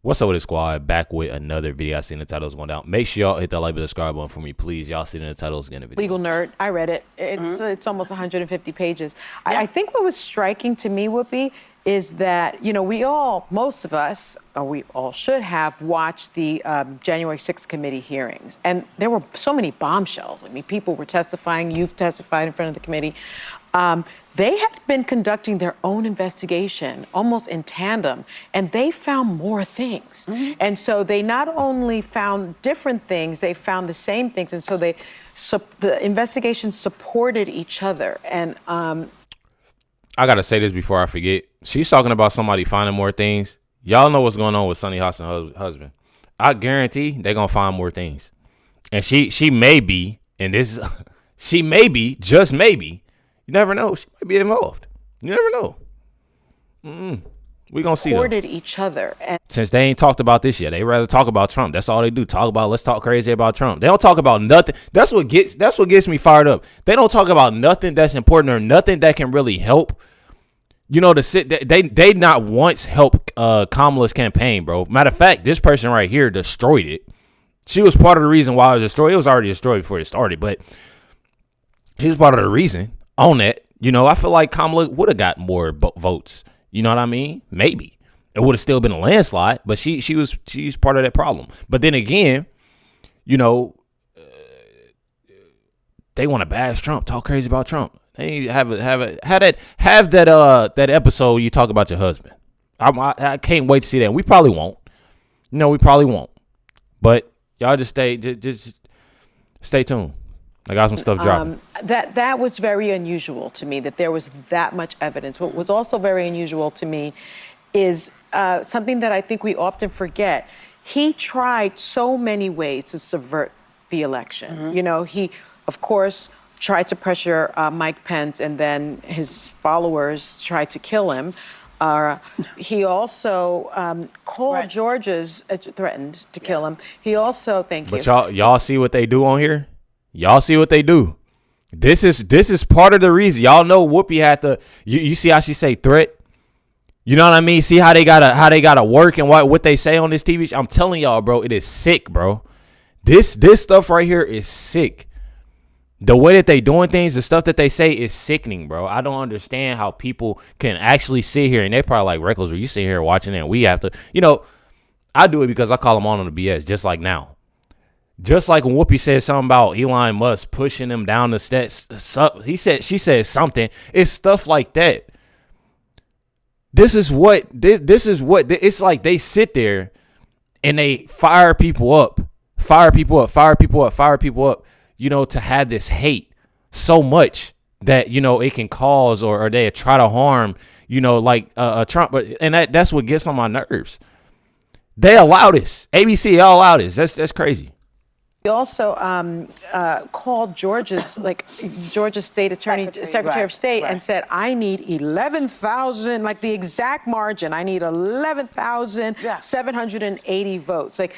What's up with the squad? Back with another video. I seen the titles going down. Make sure y'all hit that like and subscribe button for me, please. Y'all see the titles again. Legal nerd. I read it. It's almost 150 pages. I think what was striking to me, Whoopi, is that, you know, most of us, or we all should have watched the January 6th committee hearings. And there were so many bombshells. I mean, people were testifying, you've testified in front of the committee. They had been conducting their own investigation almost in tandem, and they found more things. And so they not only found different things, they found the same things. And so the investigation supported each other. And I got to say this before I forget. She's talking about somebody finding more things. Y'all know what's going on with Sunny Hostin's husband. I guarantee they're going to find more things. And she may be, and this, she may be, just maybe, you never know. She might be involved. You never know. We gonna see. Supported each other. And since they ain't talked about this yet, they rather talk about Trump. That's all they do. Let's talk crazy about Trump. They don't talk about nothing. That's what gets me fired up. They don't talk about nothing that's important or nothing that can really help. You know, they not once help Kamala's campaign, bro. Matter of fact, this person right here destroyed it. She was part of the reason why it was destroyed. It was already destroyed before it started, but she was part of the reason. On that, you know, I feel like Kamala would have got more votes. You know what I mean? Maybe it would have still been a landslide, but she's part of that problem. But then again, you know, they want to bash Trump, talk crazy about Trump. They have that episode you talk about your husband. I can't wait to see that. We probably won't. You know, we probably won't. But y'all just stay tuned. I got some stuff dropping. That was very unusual to me, that there was that much evidence. What was also very unusual to me is something that I think we often forget. He tried so many ways to subvert the election. You know, he, of course, tried to pressure Mike Pence, and then his followers tried to kill him. He also called Georgia's, threatened to kill him. He also, But y'all see what they do on here? Y'all see what they do. This is part of the reason. Y'all know Whoopi had to. You see how she say threat. You know what I mean? See how they gotta work and what they say on this TV show. I'm telling y'all, bro, it is sick, bro. This stuff right here is sick. The way that they doing things, the stuff that they say is sickening, bro. I don't understand how people can actually sit here and they probably like Recklezz. Where you sit here watching it, and we have to. You know, I do it because I call them on the BS, just like now. Just like when Whoopi said something about Elon Musk pushing him down the steps, she said something. It's stuff like that. This is what it's like. They sit there and they fire people up. You know, to have this hate so much that, you know, it can cause or they try to harm, you know, like Trump. And that's what gets on my nerves. They allow this. ABC allow this. That's crazy. He also called Georgia's state attorney, Secretary of State, and said, I need 11,000, like the exact margin. I need 11,780 votes. Like,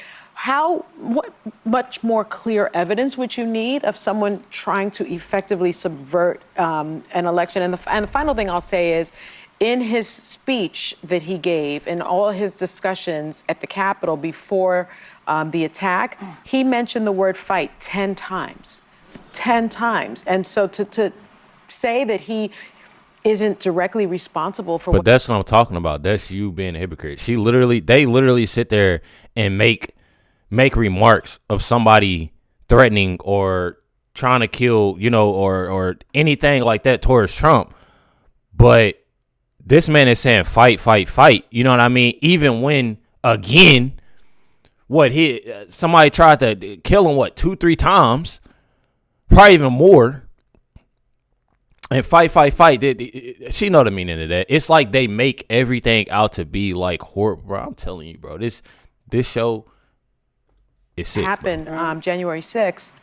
what much more clear evidence would you need of someone trying to effectively subvert an election? And the final thing I'll say is, in his speech that he gave, in all his discussions at the Capitol before the attack, he mentioned the word fight 10 times. 10 times. And so to say that he isn't directly responsible for But that's what I'm talking about. That's you being a hypocrite. They literally sit there and make remarks of somebody threatening or trying to kill, you know, or anything like that towards Trump. But this man is saying fight, fight, fight. You know what I mean? Even when, again, somebody tried to kill him, 2-3 times, probably even more. And fight. She know the meaning of that. It's like they make everything out to be like horrible. Bro, I'm telling you, bro, this show is sick. Happened January 6th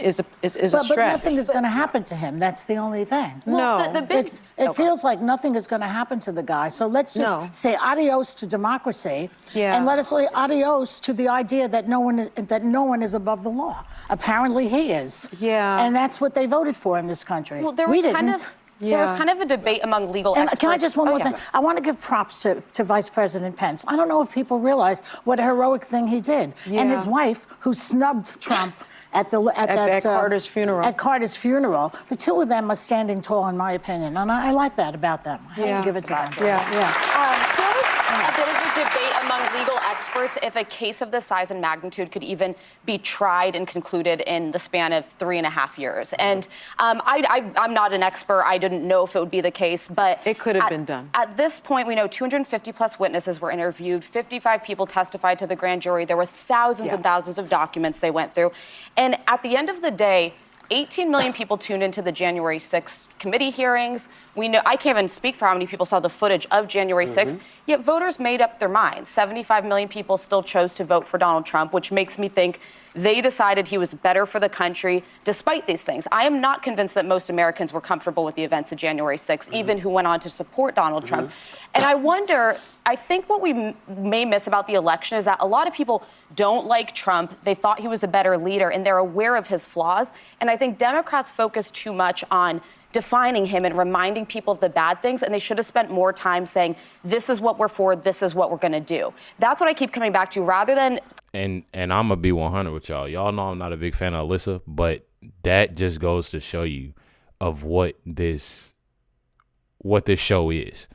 is a stretch. But nothing is going to happen to him. That's the only thing. No. It feels like nothing is going to happen to the guy. So let's just say adios to democracy, and let us say adios to the idea that no one is above the law. Apparently he is. Yeah. And that's what they voted for in this country. Well, there was there was kind of a debate among legal experts. Can I just one more thing? I want to give props to Vice President Pence. I don't know if people realize what a heroic thing he did. And his wife, who snubbed Trump at Carter's funeral. At Carter's funeral, the two of them are standing tall, in my opinion, and I like that about them. I have to give it to them. There was a bit of a debate among legal experts if a case of this size and magnitude could even be tried and concluded in the span of 3.5 years. And I'm not an expert. I didn't know if it would be the case, but it could have been done. At this point, we know 250 plus witnesses were interviewed. 55 people testified to the grand jury. There were thousands and thousands of documents they went through. And at the end of the day, 18 million people tuned into the January 6th committee hearings. We know, I can't even speak for how many people saw the footage of January 6th, yet voters made up their minds. 75 million people still chose to vote for Donald Trump, which makes me think they decided he was better for the country despite these things. I am not convinced that most Americans were comfortable with the events of January 6th, even who went on to support Donald Trump. And I wonder, I think what we may miss about the election is that a lot of people don't like Trump. They thought he was a better leader, and they're aware of his flaws. And I think Democrats focus too much on defining him and reminding people of the bad things, and they should have spent more time saying, this is what we're for, this is what we're going to do. That's what I keep coming back to, rather than... And I'm going to be 100 with y'all. Y'all know I'm not a big fan of Alyssa, but that just goes to show you of what this show is.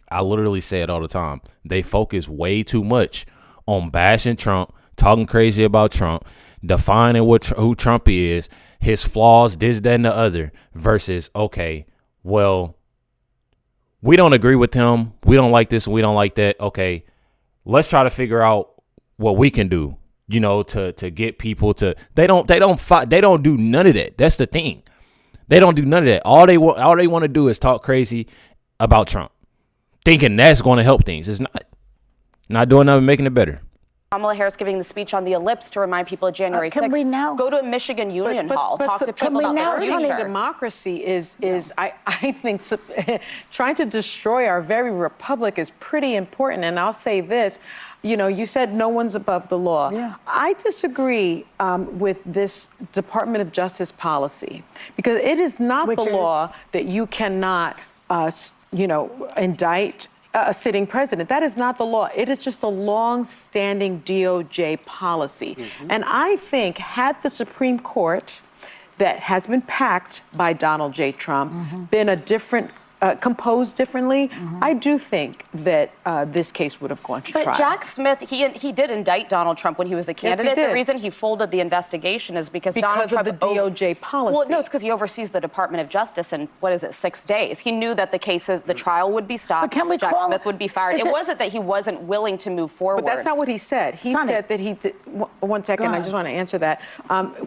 I literally say it all the time. They focus way too much on bashing Trump, talking crazy about Trump, defining who Trump is, his flaws, this, that, and the other, versus, okay, well, we don't agree with him. We don't like this and we don't like that. Okay, let's try to figure out what we can do, you know, to get people to, they don't fight. They don't do none of that. That's the thing. They don't do none of that. All they want to do is talk crazy about Trump, thinking that's going to help things. It's not doing nothing, making it better. Kamala Harris giving the speech on the ellipse to remind people of January 6th. Can we now go to a Michigan Union Hall, talk to people about their future? Democracy is I think trying to destroy our very republic is pretty important. And I'll say this, you know, you said no one's above the law. Yeah. I disagree with this Department of Justice policy, because it is not the law that you cannot, indict a sitting president. That is not the law. It is just a long-standing DOJ policy. And I think had the Supreme Court, that has been packed by Donald J. Trump, been a different, composed differently, I do think that this case would have gone to trial. But Jack Smith, he did indict Donald Trump when he was a candidate. Yes, the reason he folded the investigation is because Donald Trump of the DOJ policy. Well, no, it's because he oversees the Department of Justice in, 6 days. He knew that the trial would be stopped. But can we Jack Smith would be fired. It wasn't that he wasn't willing to move forward. But that's not what he said. He said that he did. One second, I just want to answer that.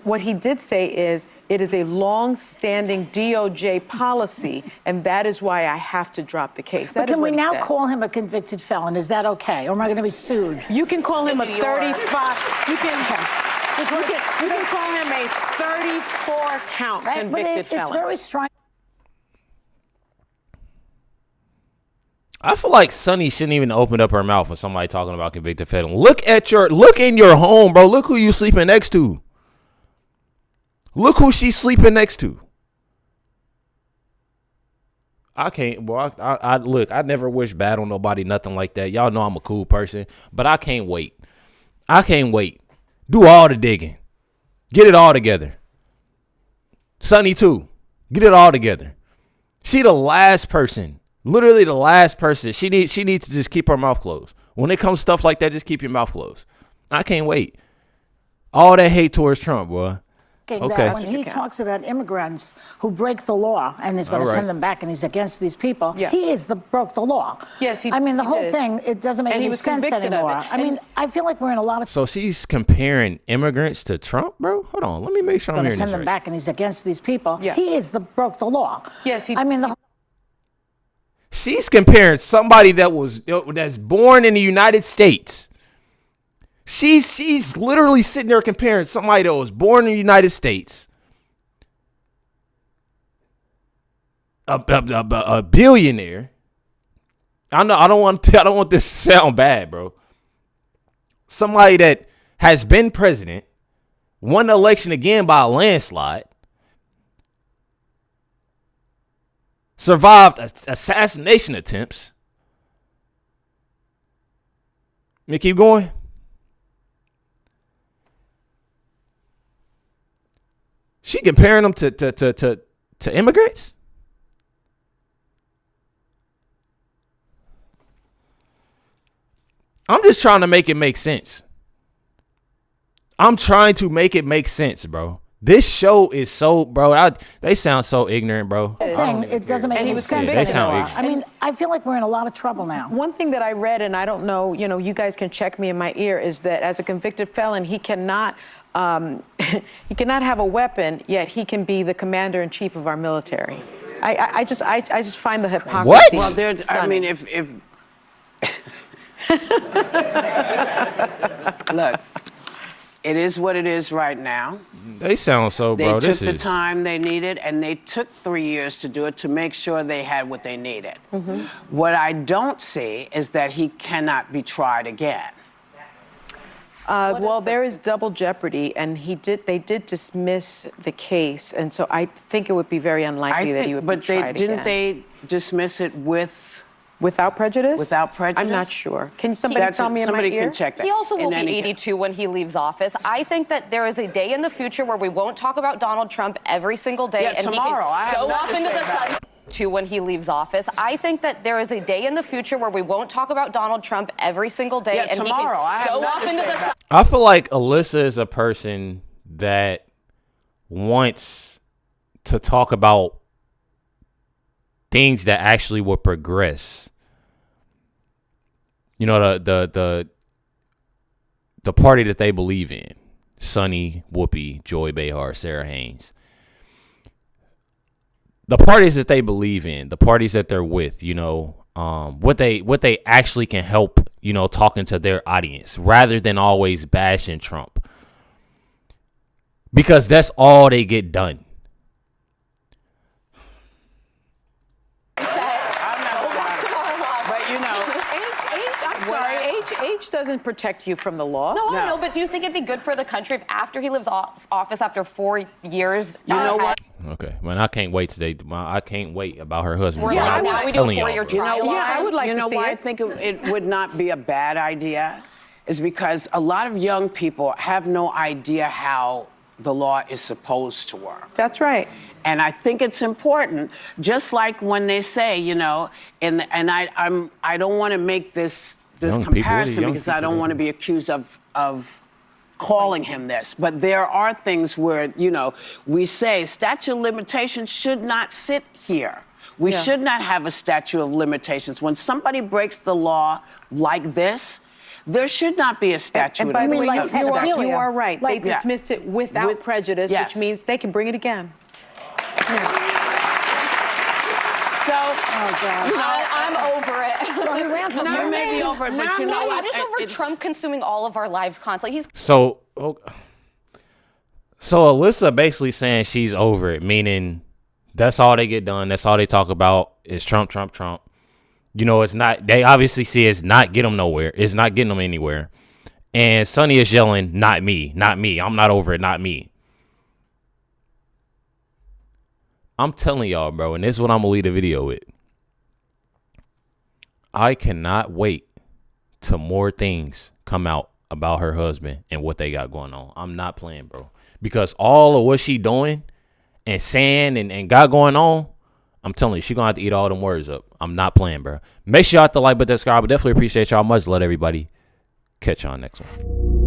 What he did say is, it is a long-standing DOJ policy, and that is why I have to drop the case. But can we now call him a convicted felon? Is that okay? Or am I going to be sued? You can call him a 35. You can call him a 34-count convicted felon. It's very strange. I feel like Sonny shouldn't even open up her mouth when somebody talking about convicted felon. Look in your home, bro. Look who you sleeping next to. Look who she's sleeping next to. I can't, boy. I look, I never wish bad on nobody, nothing like that. Y'all know I'm a cool person, but I can't wait. Do all the digging. Get it all together. Sonny too. Get it all together. She the last person, literally the last person. She needs to just keep her mouth closed. When it comes to stuff like that, just keep your mouth closed. I can't wait. All that hate towards Trump, boy. That when he talks about immigrants who break the law and he's going to send them back and he's against these people, he broke the law. Yes, I mean, the whole thing, it doesn't make any sense anymore. I mean, I feel like we're in a lot of... So she's comparing immigrants to Trump, bro? Hold on, let me make sure I'm hearing this right. Send them back and he's against these people. Yeah. He broke the law. Yes, I mean, she's comparing somebody that's born in the United States. She's literally sitting there comparing somebody that was born in the United States, a billionaire. I don't want this to sound bad, bro. Somebody that has been president, won the election again by a landslide. survived assassination attempts. Let me keep going. She comparing them to immigrants? I'm just trying to make it make sense. I'm trying to make it make sense, bro. This show is so, bro. They sound so ignorant, bro. It doesn't make any sense. They sound ignorant. I mean, I feel like we're in a lot of trouble now. One thing that I read, and I don't know, you guys can check me in my ear, is that as a convicted felon, he cannot have a weapon, yet he can be the commander-in-chief of our military. I just find the hypocrisy. What? Well, I mean, if look, it is what it is right now. They sound so, bro. They took the time they needed, and they took 3 years to do it to make sure they had what they needed. Mm-hmm. What I don't see is that he cannot be tried again. Well, there is double jeopardy, and they did dismiss the case, and so I think it would be very unlikely that he would be tried again. But didn't they dismiss it without prejudice? Without prejudice? I'm not sure. Can somebody tell me in my ear? Somebody can check that. He also will be 82 when he leaves office. I think that there is a day in the future where we won't talk about Donald Trump every single day, and tomorrow. he can go off into the sun. When he leaves office, I think that there is a day in the future where we won't talk about Donald Trump every single day, and tomorrow. he can go off into the sun. I feel like Alyssa is a person that wants to talk about things that actually will progress. You know, the party that they believe in. Sonny, Whoopi, Joy Behar, Sarah Haynes. The parties that they believe in, the parties that they're with, what they actually can help, talking to their audience rather than always bashing Trump. Because that's all they get done. Age doesn't protect you from the law. No, but do you think it'd be good for the country if after he leaves office after 4 years? You know what? Okay, man, I can't wait today. I can't wait about her husband. Now we do a 4-year trial. You know why? I would like to see it. You know why I think it would not be a bad idea? Is because a lot of young people have no idea how the law is supposed to work. That's right. And I think it's important, just like when they say, and I don't want to make this comparison because I don't want to be accused of calling him this. But there are things where, we say statute of limitations should not sit here. We should not have a statute of limitations. When somebody breaks the law like this, there should not be a statute and by the way, of you are right. They dismissed it without prejudice, which means they can bring it again. So, I'm over it. Well, he ran for you may be over it, but you know what? I'm just over Trump consuming all of our lives constantly. So Alyssa basically saying she's over it, meaning that's all they get done. That's all they talk about is Trump, Trump, Trump. It's not. They obviously see it's not getting them nowhere. It's not getting them anywhere. And Sonny is yelling, "Not me, not me. I'm not over it, not me." I'm telling y'all, bro, and this is what I'm gonna leave the video with. I cannot wait till more things come out about her husband and what they got going on. I'm not playing, bro. Because all of what she doing and saying and got going on, I'm telling you, she gonna have to eat all them words up. I'm not playing, bro. Make sure y'all hit the like button, subscribe. I definitely appreciate y'all much. Let everybody catch y'all next one.